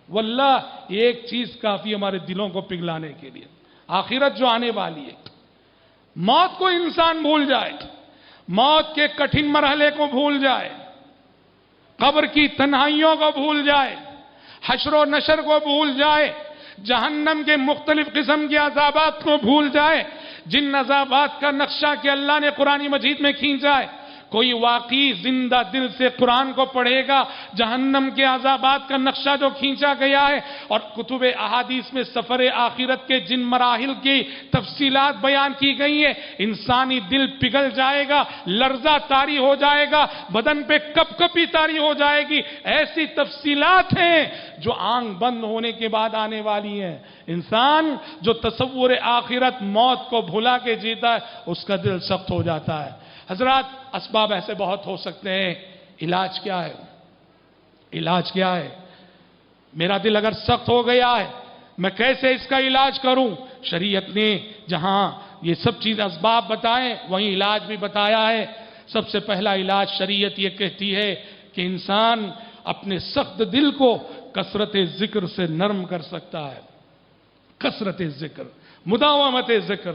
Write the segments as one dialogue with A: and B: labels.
A: واللہ ایک چیز کافی ہمارے دلوں کو پگھلانے کے لیے، آخرت جو آنے والی ہے، موت کو انسان بھول جائے، موت کے کٹھن مرحلے کو بھول جائے، قبر کی تنہائیوں کو بھول جائے، حشر و نشر کو بھول جائے، جہنم کے مختلف قسم کے عذابات کو بھول جائے، جن عذابات کا نقشہ کہ اللہ نے قرآن مجید میں کھینچا ہے، کوئی واقعی زندہ دل سے قرآن کو پڑھے گا، جہنم کے عذابات کا نقشہ جو کھینچا گیا ہے اور کتب احادیث میں سفر آخرت کے جن مراحل کی تفصیلات بیان کی گئی ہیں، انسانی دل پگھل جائے گا، لرزہ طاری ہو جائے گا، بدن پہ کپ کپی طاری ہو جائے گی۔ ایسی تفصیلات ہیں جو آنکھ بند ہونے کے بعد آنے والی ہیں۔ انسان جو تصور آخرت موت کو بھلا کے جیتا ہے، اس کا دل سخت ہو جاتا ہے۔ حضرات، اسباب ایسے بہت ہو سکتے ہیں، علاج کیا ہے؟ علاج کیا ہے؟ میرا دل اگر سخت ہو گیا ہے، میں کیسے اس کا علاج کروں؟ شریعت نے جہاں یہ سب چیز اسباب بتائیں، وہیں علاج بھی بتایا ہے۔ سب سے پہلا علاج شریعت یہ کہتی ہے کہ انسان اپنے سخت دل کو کثرت ذکر سے نرم کر سکتا ہے۔ کثرت ذکر، مداومت ذکر،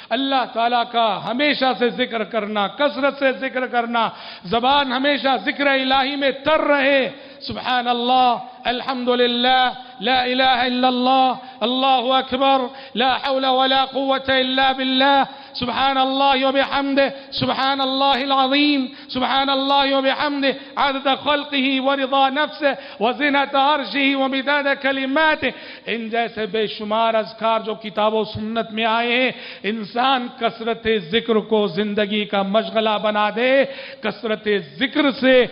A: اللہ تعالیٰ کا ہمیشہ سے ذکر کرنا، کثرت سے ذکر کرنا، زبان ہمیشہ ذکر الہی میں تر رہے۔ سبحان اللہ، الحمدللہ، لا الہ الا اللہ، اللہ اکبر، لا حول ولا قوة الا باللہ، سبحان اللہ وبحمدہ، سبحان اللہ العظیم، سبحان اللہ وبحمدہ، عدد خلقہ ورضا نفسہ وزنة عرشہ ومداد کلماتہ۔ ان جیسے بے شمار اذکار جو کتاب و سنت میں آئے ہیں، انسان کثرت ذکر کو زندگی کا مشغلہ بنا دے۔ کثرت ذکر سے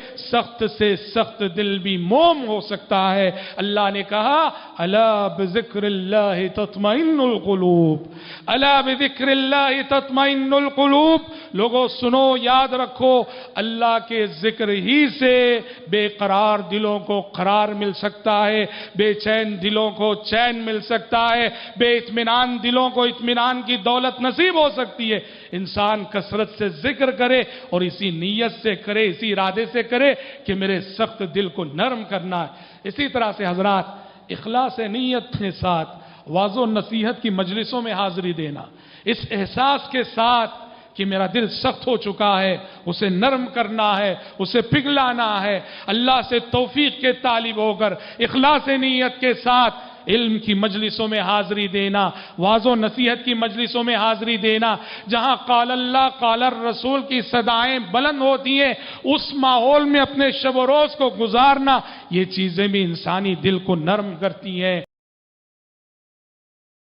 A: سخت دل بھی موم ہو سکتا ہے۔ اللہ نے کہا، الا بذکر اللہ تطمئن القلوب، الا بذکر اللہ تطمئن القلوب۔ لوگوں سنو، یاد رکھو، اللہ کے ذکر ہی سے بے قرار دلوں کو قرار مل سکتا ہے، بے چین دلوں کو چین مل سکتا ہے، بے اطمینان دلوں کو اطمینان کی دولت نصیب ہو سکتی ہے۔ انسان کثرت سے ذکر کرے اور اسی نیت سے کرے، اسی ارادے سے کرے کہ میرے سخت دل کو نرم کرنا ہے۔ اسی طرح سے حضرات، اخلاص نیت کے ساتھ واعظ و نصیحت کی مجلسوں میں حاضری دینا، اس احساس کے ساتھ کہ میرا دل سخت ہو چکا ہے، اسے نرم کرنا ہے، اسے پگھلانا ہے، اللہ سے توفیق کے طالب ہو کر اخلاص نیت کے ساتھ علم کی مجلسوں میں حاضری دینا، واعظ و نصیحت کی مجلسوں میں حاضری دینا، جہاں قال اللہ قال الرسول کی صدائیں بلند ہوتی ہیں، اس ماحول میں اپنے شب و روز کو گزارنا، یہ چیزیں بھی انسانی دل کو نرم کرتی ہیں۔